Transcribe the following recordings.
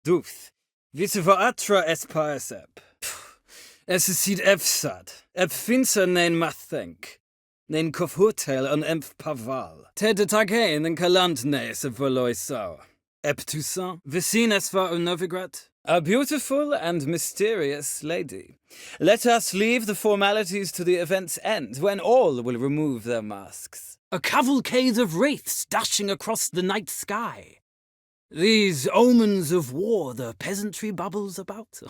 Dúth, visse voor atra es paes ep. Es sid efsad, ep finser nein mathenk. Nein kofhotel an empf paval. Ted tagein en kalant nes of voloi sau. Ep Toussaint, vicine es var Novigrad. A beautiful and mysterious lady. Let us leave the formalities to the event's end, when all will remove their masks. A cavalcade of wraiths dashing across the night sky. These omens of war the peasantry bubbles about.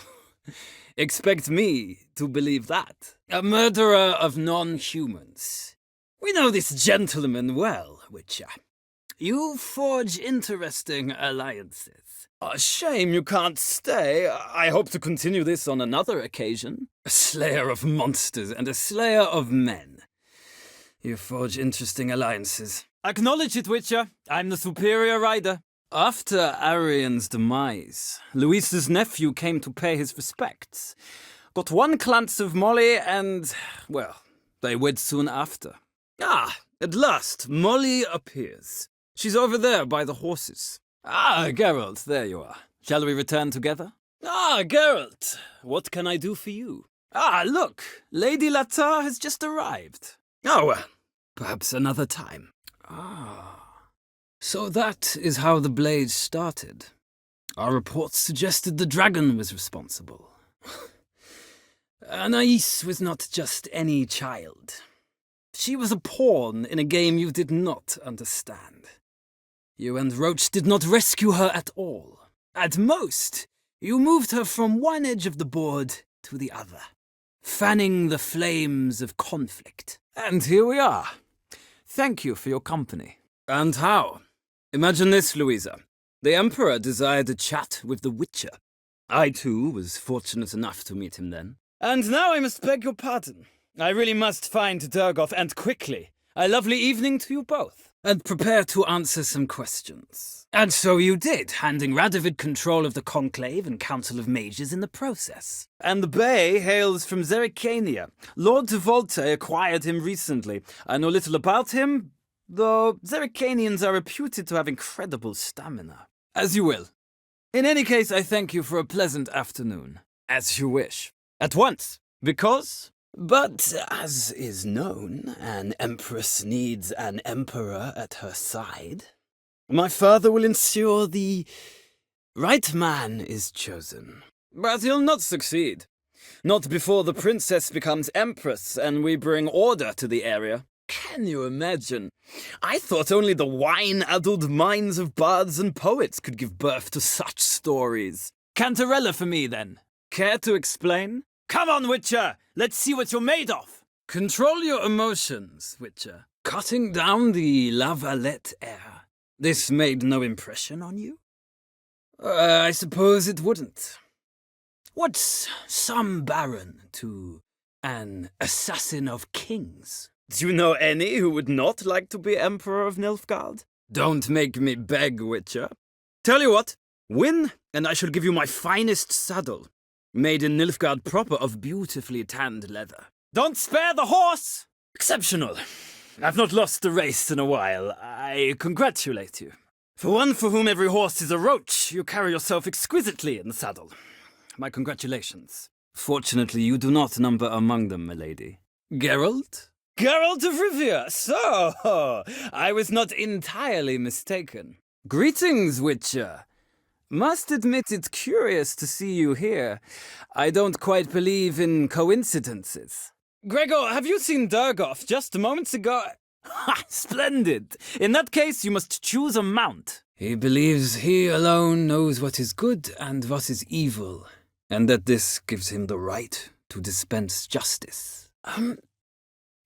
Expect me to believe that. A murderer of non-humans. We know this gentleman well, Witcher. You forge interesting alliances. A shame you can't stay. I hope to continue this on another occasion. A slayer of monsters and a slayer of men. You forge interesting alliances. Acknowledge it, Witcher. I'm the superior rider. After Arian's demise, Luis's nephew came to pay his respects. Got one glance of Molly and, well, they wed soon after. Ah, at last, Molly appears. She's over there by the horses. Ah, Geralt, there you are. Shall we return together? Ah, Geralt, what can I do for you? Ah, look, Lady Latar has just arrived. Oh, well, perhaps another time. Ah. So that is how the blaze started. Our reports suggested the dragon was responsible. Anais was not just any child. She was a pawn in a game you did not understand. You and Roach did not rescue her at all. At most, you moved her from one edge of the board to the other, fanning the flames of conflict. And here we are. Thank you for your company. And how? Imagine this, Louisa. The Emperor desired a chat with the Witcher. I, too, was fortunate enough to meet him then. And now I must beg your pardon. I really must find Durgoff, and quickly. A lovely evening to you both. And prepare to answer some questions. And so you did, handing Radovid control of the Conclave and Council of Mages in the process. And the Bay hails from Zerrikania. Lord de Volte acquired him recently. I know little about him, though Zerrikanians are reputed to have incredible stamina. As you will. In any case, I thank you for a pleasant afternoon. As you wish. At once. Because... But, as is known, an empress needs an emperor at her side. My father will ensure the right man is chosen. But he'll not succeed. Not before the princess becomes empress and we bring order to the area. Can you imagine? I thought only the wine-addled minds of bards and poets could give birth to such stories. Cantarella for me, then. Care to explain? Come on, Witcher! Let's see what you're made of! Control your emotions, Witcher. Cutting down the La Valette air. This made no impression on you? I suppose it wouldn't. What's some baron to an assassin of kings? Do you know any who would not like to be Emperor of Nilfgaard? Don't make me beg, Witcher. Tell you what, win, and I shall give you my finest saddle. Made in Nilfgaard proper of beautifully tanned leather. Don't spare the horse! Exceptional. I've not lost a race in a while. I congratulate you. For one for whom every horse is a roach, you carry yourself exquisitely in the saddle. My congratulations. Fortunately, you do not number among them, milady. Geralt? Geralt of Rivia! So, I was not entirely mistaken. Greetings, Witcher. Must admit it's curious to see you here. I don't quite believe in coincidences. Gregor, have you seen Durgoff just moments ago? Ha! Splendid! In that case, you must choose a mount. He believes he alone knows what is good and what is evil, and that this gives him the right to dispense justice.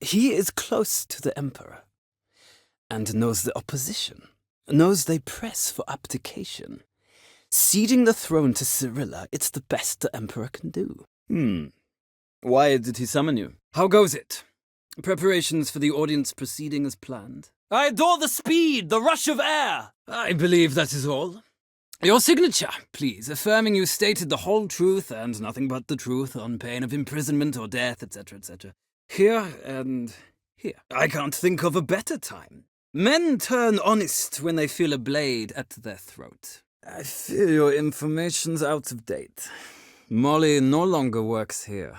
He is close to the Emperor, and knows the opposition, knows they press for abdication. Ceding the throne to Cyrilla, it's the best the Emperor can do. Why did he summon you? How goes it? Preparations for the audience proceeding as planned? I adore the speed, the rush of air! I believe that is all. Your signature, please, affirming you stated the whole truth and nothing but the truth on pain of imprisonment or death, etc., etc. Here and here. I can't think of a better time. Men turn honest when they feel a blade at their throat. I fear your information's out of date. Molly no longer works here.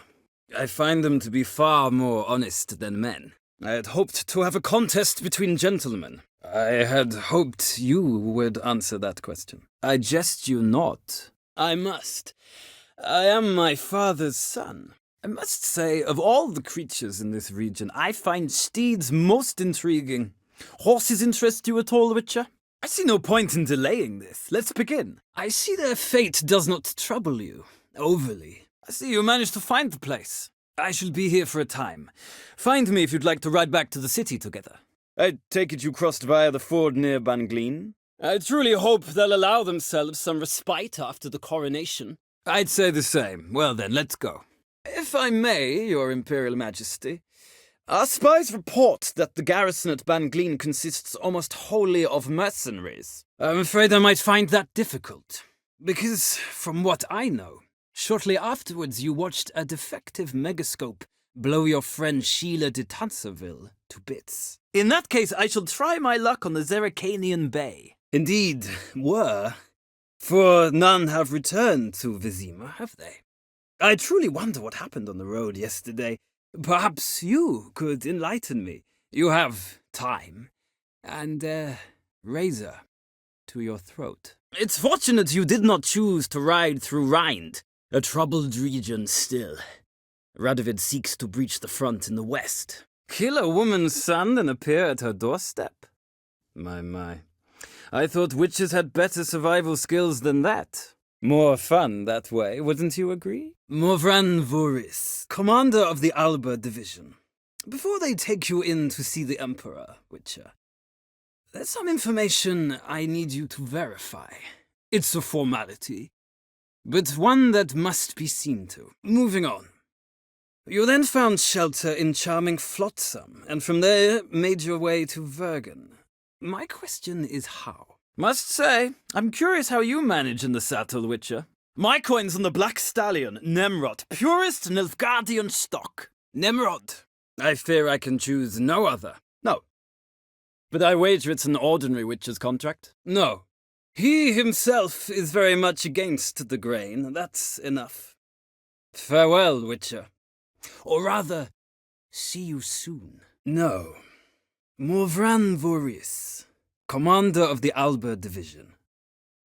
I find them to be far more honest than men. I had hoped to have a contest between gentlemen. I had hoped you would answer that question. I jest you not. I must. I am my father's son. I must say, of all the creatures in this region, I find steeds most intriguing. Horses interest you at all, Witcher? I see no point in delaying this. Let's begin. I see their fate does not trouble you overly. I see you managed to find the place. I shall be here for a time. Find me if you'd like to ride back to the city together. I take it you crossed via the ford near Bangleen? I truly hope they'll allow themselves some respite after the coronation. I'd say the same. Well then, let's go. If I may, your Imperial Majesty, our spies report that the garrison at Bangleen consists almost wholly of mercenaries. I'm afraid I might find that difficult. Because, from what I know, shortly afterwards you watched a defective megascope blow your friend Sheila de Tanserville to bits. In that case, I shall try my luck on the Zeracanian Bay. Indeed, were. For none have returned to Vizima, have they? I truly wonder what happened on the road yesterday. Perhaps you could enlighten me. You have time. And a razor to your throat. It's fortunate you did not choose to ride through Rind, a troubled region still. Radovid seeks to breach the front in the west. Kill a woman's son and appear at her doorstep? My. I thought witches had better survival skills than that. More fun that way, wouldn't you agree? Morvran Voorhis, commander of the Alba division. Before they take you in to see the Emperor, Witcher, there's some information I need you to verify. It's a formality, but one that must be seen to. Moving on. You then found shelter in charming Flotsam, and from there made your way to Vergen. My question is how? Must say, I'm curious how you manage in the saddle, Witcher. My coin's on the Black Stallion, Nemrod, purest Nilfgaardian stock. Nemrod. I fear I can choose no other. No. But I wager it's an ordinary Witcher's contract. No. He himself is very much against the grain, that's enough. Farewell, Witcher. Or rather, see you soon. No. Morvran Voorhis, commander of the Alba division.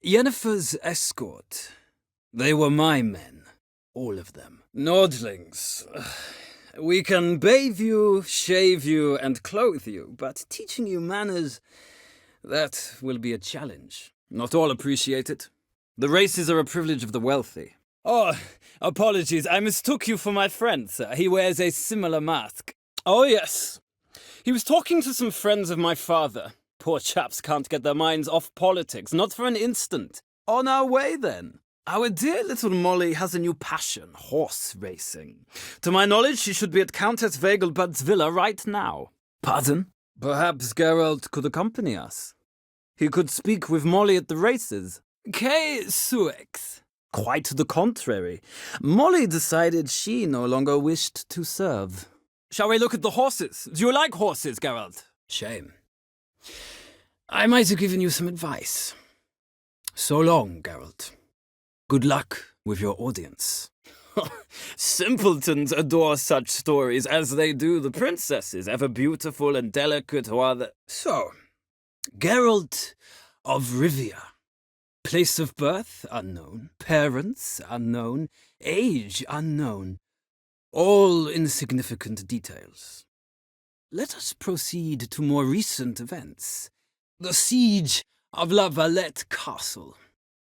Yennefer's escort. They were my men. All of them. Nordlings. We can bathe you, shave you, and clothe you, but teaching you manners, that will be a challenge. Not all appreciate it. The races are a privilege of the wealthy. Oh, apologies, I mistook you for my friend, sir. He wears a similar mask. Oh, yes. He was talking to some friends of my father. Poor chaps can't get their minds off politics, not for an instant. On our way, then. Our dear little Molly has a new passion, horse racing. To my knowledge, she should be at Countess Vegelbud's villa right now. Pardon? Perhaps Geralt could accompany us. He could speak with Molly at the races. Que suis? Quite the contrary. Molly decided she no longer wished to serve. Shall we look at the horses? Do you like horses, Geralt? Shame. I might have given you some advice. So long, Geralt. Good luck with your audience. Simpletons adore such stories as they do the princesses, ever beautiful and delicate while the... So, Geralt of Rivia. Place of birth unknown, parents unknown, age unknown. All insignificant details. Let us proceed to more recent events. The siege of La Valette Castle.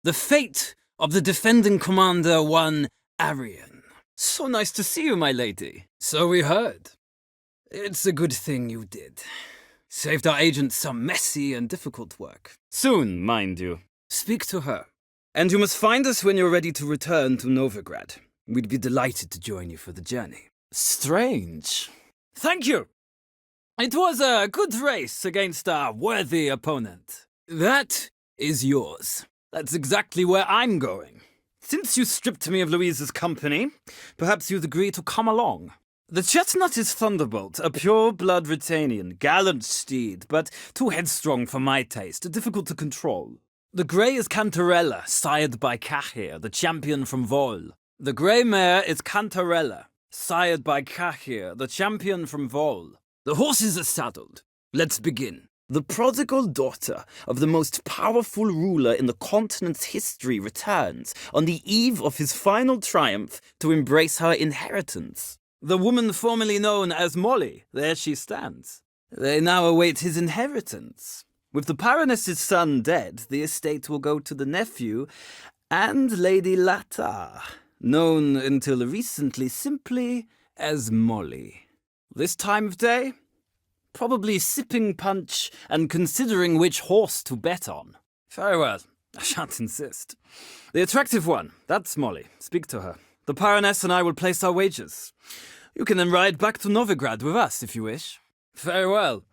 The fate of the defending commander, one Arian. So nice to see you, my lady. So we heard. It's a good thing you did. Saved our agent some messy and difficult work. Soon, mind you. Speak to her. And you must find us when you're ready to return to Novigrad. We'd be delighted to join you for the journey. Strange. Thank you. It was a good race against a worthy opponent. That is yours. That's exactly where I'm going. Since you stripped me of Louise's company, perhaps you'd agree to come along. The chestnut is Thunderbolt, a pure-blood Retanian, gallant steed, but too headstrong for my taste, difficult to control. The grey is Cantarella, sired by Cahir, the champion from Vol. The grey mare is Cantarella, sired by Cahir, the champion from Vol. The horses are saddled. Let's begin. The prodigal daughter of the most powerful ruler in the continent's history returns on the eve of his final triumph to embrace her inheritance. The woman formerly known as Molly, there she stands. They now await his inheritance. With the Baroness's son dead, the estate will go to the nephew and Lady Lata, known until recently simply as Molly. This time of day? Probably sipping punch and considering which horse to bet on. Very well, I shan't insist. The attractive one, that's Molly. Speak to her. The Baroness and I will place our wagers. You can then ride back to Novigrad with us if you wish. Very well.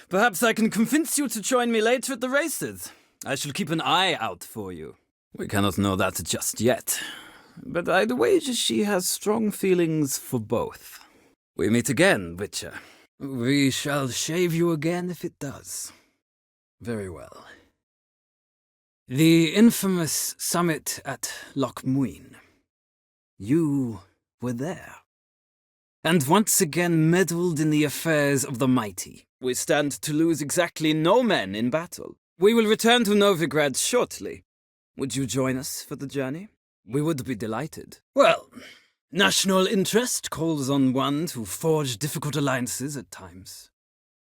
Perhaps I can convince you to join me later at the races. I shall keep an eye out for you. We cannot know that just yet, but I'd wager she has strong feelings for both. We meet again, Witcher. We shall shave you again if it does. Very well. The infamous summit at Loch Muin. You were there. And once again meddled in the affairs of the mighty. We stand to lose exactly no men in battle. We will return to Novigrad shortly. Would you join us for the journey? We would be delighted. Well, national interest calls on one to forge difficult alliances at times.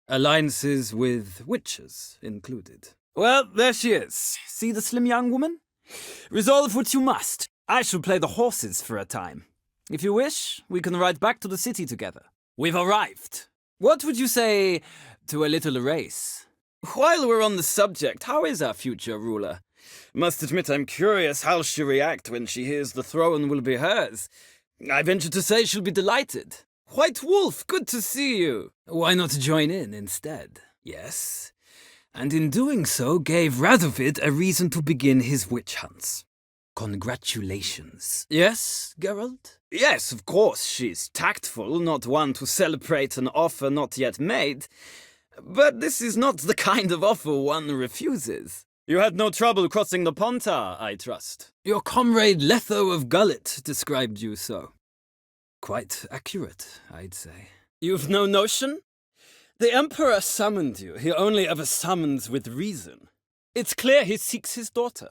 Alliances with witches included. Well, there she is. See the slim young woman? Resolve what you must. I shall play the horses for a time. If you wish, we can ride back to the city together. We've arrived. What would you say to a little race? While we're on the subject, how is our future ruler? Must admit I'm curious how she'll react when she hears the throne will be hers. I venture to say she'll be delighted. White Wolf, good to see you. Why not join in instead? Yes. And in doing so gave Radovid a reason to begin his witch hunts. Congratulations. Yes, Geralt? Yes, of course, she's tactful, not one to celebrate an offer not yet made. But this is not the kind of offer one refuses. You had no trouble crossing the Pontar, I trust. Your comrade Letho of Gullet described you so. Quite accurate, I'd say. You've no notion? The Emperor summoned you. He only ever summons with reason. It's clear he seeks his daughter.